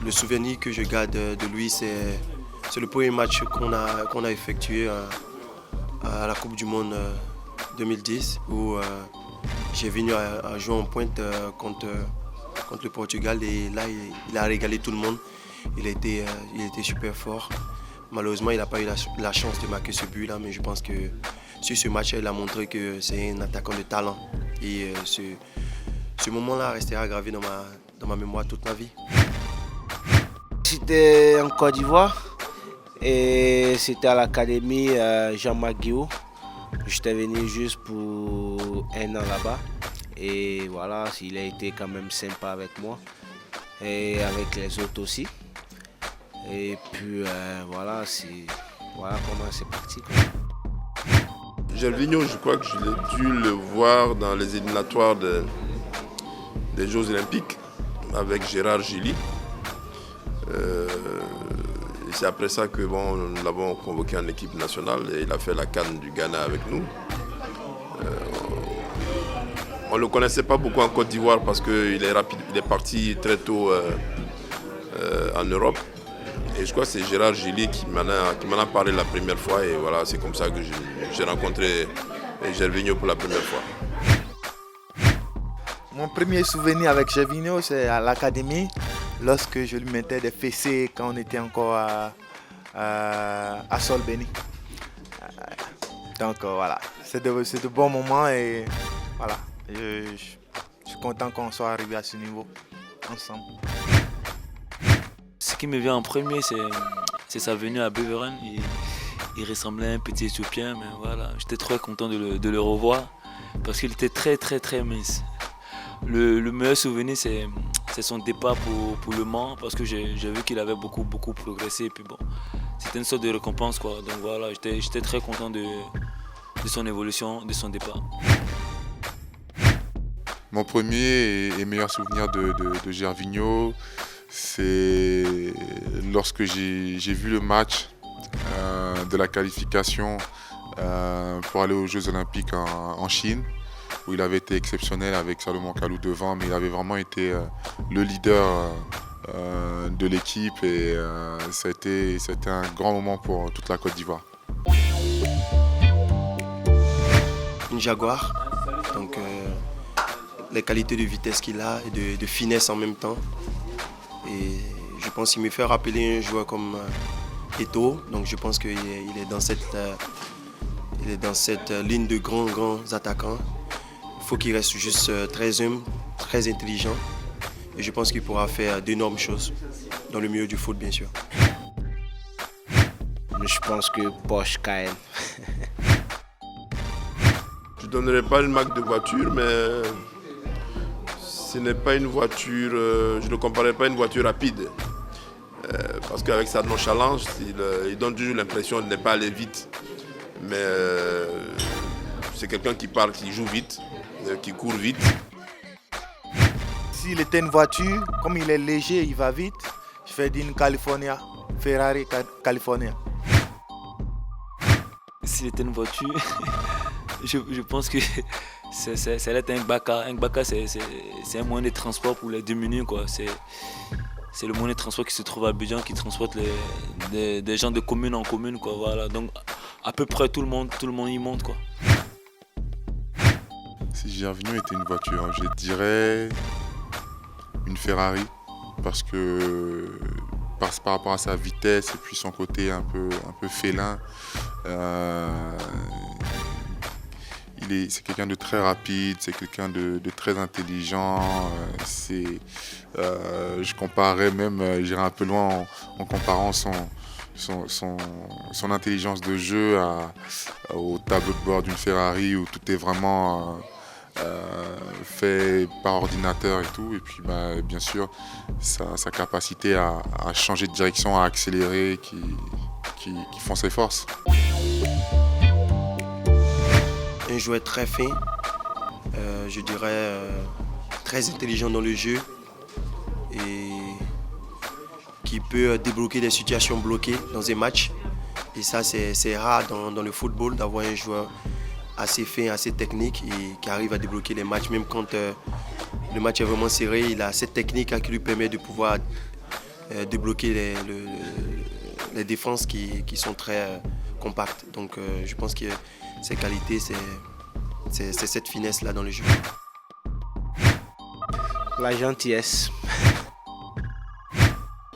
Le souvenir que je garde de lui, c'est le premier match qu'on a effectué à la Coupe du Monde 2010 où Gervinho a joué en pointe contre le Portugal et là il a régalé tout le monde. Il était super fort. Malheureusement, il n'a pas eu la chance de marquer ce but-là, mais je pense que sur ce match, il a montré que c'est un attaquant de talent. Et ce moment-là restera gravé dans ma mémoire toute ma vie. C'était en Côte d'Ivoire et c'était à l'académie Jean-Marc Guillot. J'étais venu juste pour un an là-bas et voilà, il a été quand même sympa avec moi et avec les autres aussi. Et puis voilà comment c'est parti. Gervinho, je crois que je l'ai dû le voir dans les éliminatoires des Jeux Olympiques avec Gérard Gilly. Et c'est après ça que nous l'avons convoqué en équipe nationale et il a fait la CAN du Ghana avec nous. On ne le connaissait pas beaucoup en Côte d'Ivoire parce qu'il est rapide, il est parti très tôt en Europe. Et je crois que c'est Gérard Gilly qui m'en a parlé la première fois et voilà, c'est comme ça que j'ai rencontré Gervinho pour la première fois. Mon premier souvenir avec Gervinho, c'est à l'académie, lorsque je lui mettais des fessées quand on était encore à Solbeni. Donc voilà, c'est de bons moments et voilà, je suis content qu'on soit arrivé à ce niveau ensemble. Ce qui me vient en premier, c'est sa venue à Beveren. Il ressemblait à un petit Éthiopien, mais voilà, j'étais très content de le revoir parce qu'il était très très très mince. Le meilleur souvenir, c'est son départ pour Le Mans parce que j'ai vu qu'il avait beaucoup progressé. Et puis bon, c'était une sorte de récompense quoi. Donc voilà, j'étais très content de son évolution, de son départ. Mon premier et meilleur souvenir de Gervinho, c'est lorsque j'ai vu le match de la qualification pour aller aux Jeux Olympiques en Chine, où il avait été exceptionnel avec Salomon Kalou devant, mais il avait vraiment été le leader de l'équipe et ça a été un grand moment pour toute la Côte d'Ivoire. Une Jaguar, donc les qualités de vitesse qu'il a et de finesse en même temps. Et je pense qu'il me fait rappeler un joueur comme Eto'o, donc je pense qu'il est dans cette ligne de grands attaquants. Il faut qu'il reste juste très humble, très intelligent. Et je pense qu'il pourra faire d'énormes choses dans le milieu du foot, bien sûr. Je pense que Porsche Cayenne. Je ne donnerai pas une marque de voiture, mais ce n'est pas une voiture, je ne comparerai pas à une voiture rapide. Parce qu'avec sa nonchalance, il donne toujours l'impression de ne pas aller vite. Mais c'est quelqu'un qui parle, qui joue vite, qui court vite. S'il était une voiture, comme il est léger, il va vite, je vais dire une California, Ferrari California. S'il était une voiture, je pense que ça allait être un Gbaka. Un Gbaka, c'est un moyen de transport pour les démunis, quoi. C'est le moyen de transport qui se trouve à Abidjan, qui transporte des gens de commune en commune, quoi. Voilà. Donc à peu près tout le monde y monte, quoi. Si Gervinho était une voiture, je dirais une Ferrari parce que par rapport à sa vitesse et puis son côté un peu félin, c'est quelqu'un de très rapide, c'est quelqu'un de très intelligent. Je comparerais même, j'irais un peu loin en comparant son intelligence de jeu au tableau de bord d'une Ferrari où tout est vraiment fait par ordinateur et tout. Et puis bien sûr, sa capacité à changer de direction, à accélérer, qui font ses forces. Un joueur très fin, je dirais très intelligent dans le jeu et qui peut débloquer des situations bloquées dans un match. Et ça, c'est rare dans le football d'avoir un joueur assez fin, assez technique et qui arrive à débloquer les matchs. Même quand le match est vraiment serré, il a cette technique qui lui permet de pouvoir débloquer les défenses qui sont très compactes. Donc je pense que ses qualités, c'est cette finesse-là dans le jeu. La gentillesse.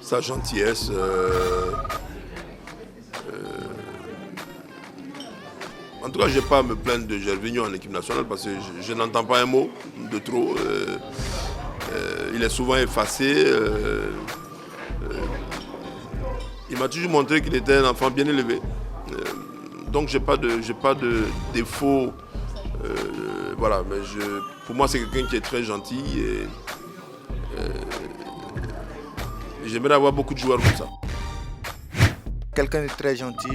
Sa gentillesse, en tout cas, je n'ai pas à me plaindre de Gervinho en équipe nationale parce que je n'entends pas un mot de trop. Il est souvent effacé. Il m'a toujours montré qu'il était un enfant bien élevé. Donc, je n'ai pas de défaut. Voilà, mais pour moi, c'est quelqu'un qui est très gentil. J'aimerais avoir beaucoup de joueurs comme ça. Quelqu'un de très gentil,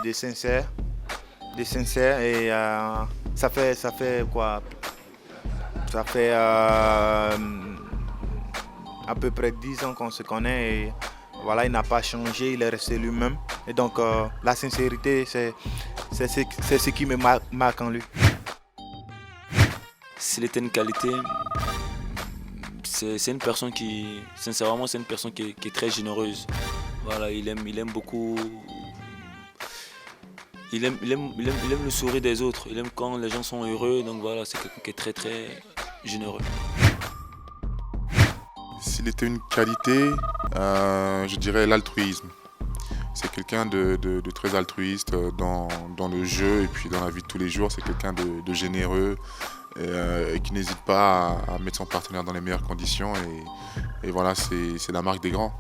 de sincère. De sincère et ça fait quoi? Ça fait à peu près 10 ans qu'on se connaît et voilà, il n'a pas changé, il est resté lui-même. Et donc la sincérité, c'est ce qui me marque en lui. S'il était une qualité, c'est une personne qui, sincèrement, c'est une personne qui est très généreuse. Voilà, il aime beaucoup. Il aime le sourire des autres, il aime quand les gens sont heureux, donc voilà, c'est quelqu'un qui est très très généreux. S'il était une qualité, je dirais l'altruisme. C'est quelqu'un de très altruiste dans le jeu et puis dans la vie de tous les jours. C'est quelqu'un de généreux et qui n'hésite pas à mettre son partenaire dans les meilleures conditions. Et voilà, c'est la marque des grands.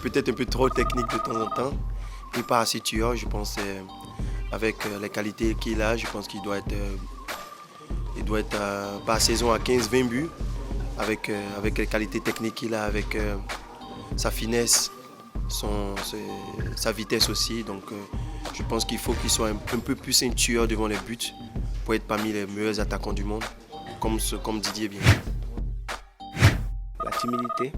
Peut-être un peu trop technique de temps en temps, et pas assez tueur, je pense, avec les qualités qu'il a, je pense qu'il doit être par saison à 15-20 buts, avec les qualités techniques qu'il a, avec sa finesse, sa vitesse aussi. Donc je pense qu'il faut qu'il soit un peu plus un tueur devant les buts pour être parmi les meilleurs attaquants du monde, comme Didier bien. La timidité.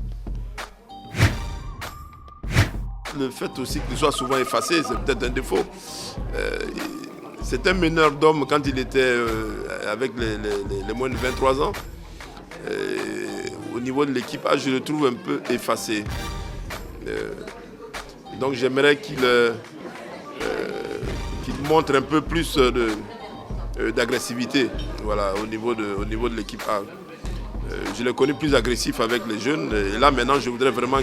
Le fait aussi qu'il soit souvent effacé, c'est peut-être un défaut. C'est un meneur d'hommes quand il était avec les moins de 23 ans. Au niveau de l'équipage, je le trouve un peu effacé. Donc j'aimerais qu'il montre un peu plus d'agressivité, voilà, au niveau de l'équipage. Je l'ai connu plus agressif avec les jeunes. Et là maintenant, je voudrais vraiment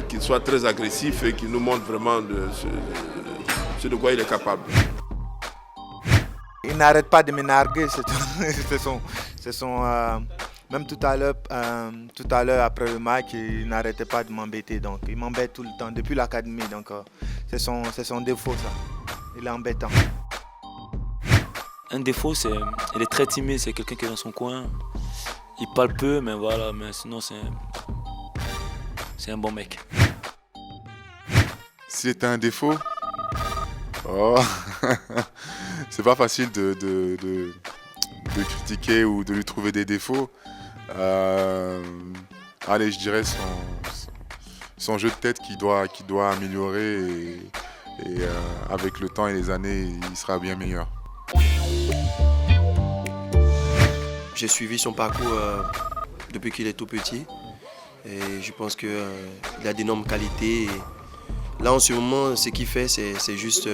qu'il soit très agressif et qu'il nous montre vraiment ce de quoi il est capable. Il n'arrête pas de me narguer, même tout à l'heure après le match, il n'arrêtait pas de m'embêter. Donc il m'embête tout le temps, depuis l'académie. Donc c'est son défaut ça. Il est embêtant. Un défaut, il est très timide, c'est quelqu'un qui est dans son coin. Il parle peu, mais voilà, mais sinon c'est un bon mec. S'il était un défaut, c'est pas facile de critiquer ou de lui trouver des défauts. Allez, je dirais son jeu de tête qui doit améliorer et avec le temps et les années, il sera bien meilleur. J'ai suivi son parcours depuis qu'il est tout petit. Et je pense qu'il a d'énormes qualités. Et là, en ce moment, ce qu'il fait, c'est juste,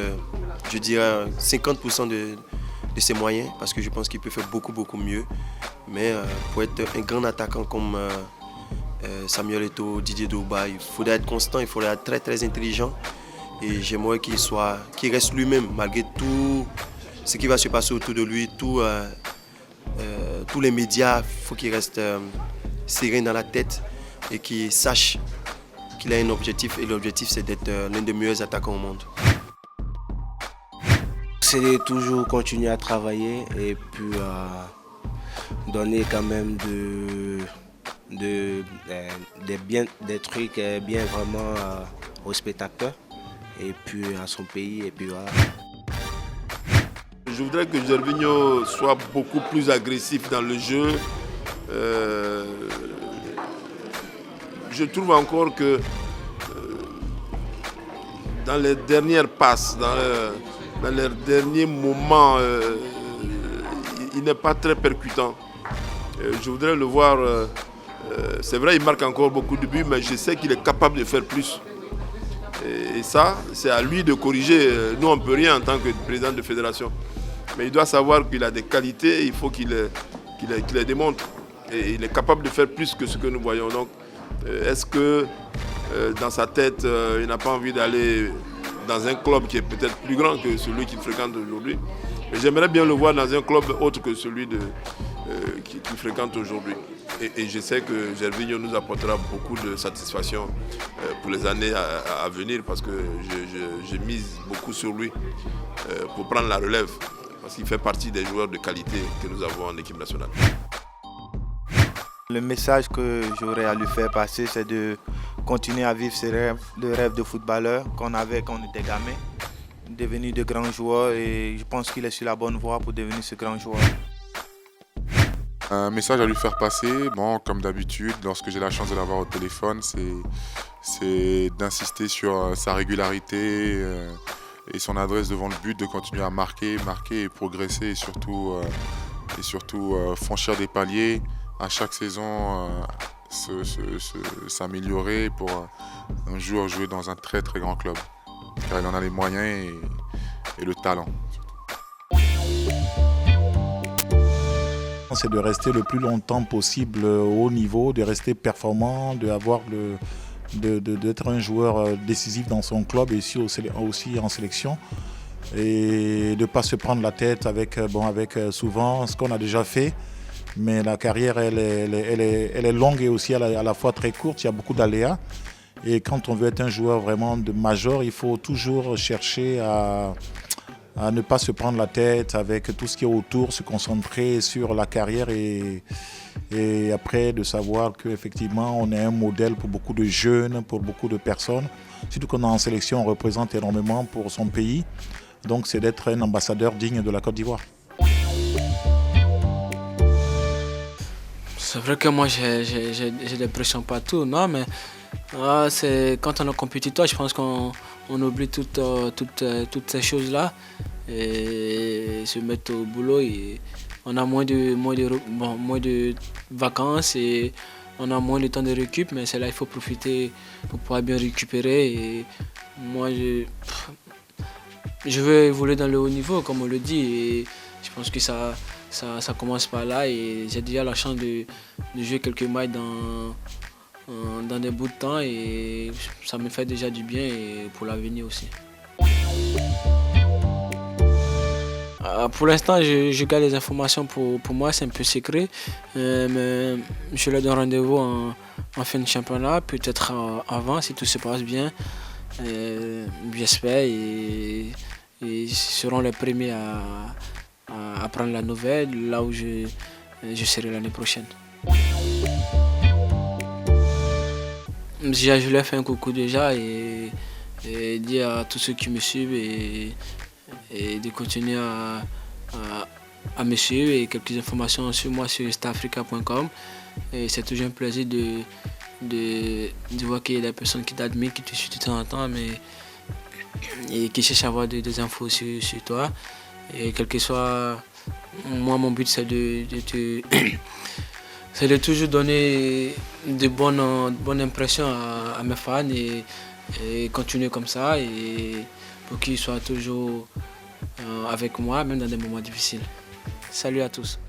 je dirais, 50% de ses moyens, parce que je pense qu'il peut faire beaucoup, beaucoup mieux. Mais pour être un grand attaquant comme Samuel Eto'o, Didier Drogba, il faudrait être constant, il faudrait être très, très intelligent. Et j'aimerais qu'il reste lui-même, malgré tout ce qui va se passer autour de lui, tous les médias. Il faut qu'il reste serein dans la tête et qu'il sache qu'il a un objectif, et l'objectif c'est d'être l'un des meilleurs attaquants au monde. C'est de toujours continuer à travailler et puis donner quand même des trucs bien vraiment aux spectateurs et puis à son pays et puis voilà. Je voudrais que Gervinho soit beaucoup plus agressif dans le jeu. Je trouve encore que dans les dernières passes, dans les derniers moments, il n'est pas très percutant. Je voudrais le voir C'est vrai, il marque encore beaucoup de buts, mais je sais qu'il est capable de faire plus. Et ça, c'est à lui de corriger. Nous, on ne peut rien en tant que président de fédération. Mais il doit savoir qu'il a des qualités, il faut qu'il les démontre. Et il est capable de faire plus que ce que nous voyons. Donc, est-ce que dans sa tête, il n'a pas envie d'aller dans un club qui est peut-être plus grand que celui qu'il fréquente aujourd'hui? J'aimerais bien le voir dans un club autre que celui qu'il fréquente aujourd'hui. Et je sais que Gervinho nous apportera beaucoup de satisfaction pour les années à venir parce que je mise beaucoup sur lui pour prendre la relève parce qu'il fait partie des joueurs de qualité que nous avons en équipe nationale. Le message que j'aurais à lui faire passer, c'est de continuer à vivre ses rêves, le rêve de footballeur qu'on avait quand on était gamin, devenir de grands joueurs et je pense qu'il est sur la bonne voie pour devenir ce grand joueur. Un message à lui faire passer, bon, comme d'habitude, lorsque j'ai la chance de l'avoir au téléphone, c'est d'insister sur sa régularité et son adresse devant le but, de continuer à marquer et progresser et surtout franchir des paliers à chaque saison, s'améliorer pour un jour jouer dans un très très grand club, car il en a les moyens et le talent. C'est de rester le plus longtemps possible au haut niveau, de rester performant, d'être un joueur décisif dans son club et aussi en sélection. Et de ne pas se prendre la tête avec souvent ce qu'on a déjà fait. Mais la carrière, elle est longue et aussi à la fois très courte, il y a beaucoup d'aléas. Et quand on veut être un joueur vraiment de major, il faut toujours chercher à ne pas se prendre la tête avec tout ce qui est autour, se concentrer sur la carrière et après de savoir qu'effectivement on est un modèle pour beaucoup de jeunes, pour beaucoup de personnes. Surtout qu'on est en sélection, on représente énormément pour son pays. Donc c'est d'être un ambassadeur digne de la Côte d'Ivoire. C'est vrai que moi j'ai des pressions partout, non mais c'est quand on est compétiteur, je pense qu'on oublie toutes ces choses-là et se mettre au boulot. Et on a moins de vacances et on a moins de temps de récup, mais c'est là il faut profiter pour pouvoir bien récupérer. Et moi je veux évoluer dans le haut niveau, comme on le dit, et je pense que ça commence par là et j'ai déjà la chance de jouer quelques matchs dans des bouts de temps et ça me fait déjà du bien et pour l'avenir aussi. Pour l'instant, je garde les informations pour moi, c'est un peu secret, mais je leur donne rendez-vous en fin de championnat, peut-être avant si tout se passe bien, j'espère, et ils seront les premiers à prendre la nouvelle là où je serai l'année prochaine. Je leur fais un coucou déjà et dire à tous ceux qui me suivent et de continuer à me suivre et quelques informations sur moi sur starafrica.com. C'est toujours un plaisir de voir qu'il y a des personnes qui t'admirent, qui te suivent de temps en temps et qui cherchent à avoir des infos sur toi. Et quel que soit, moi mon but c'est c'est de toujours donner de bonnes impressions à mes fans et continuer comme ça et pour qu'ils soient toujours avec moi, même dans des moments difficiles. Salut à tous.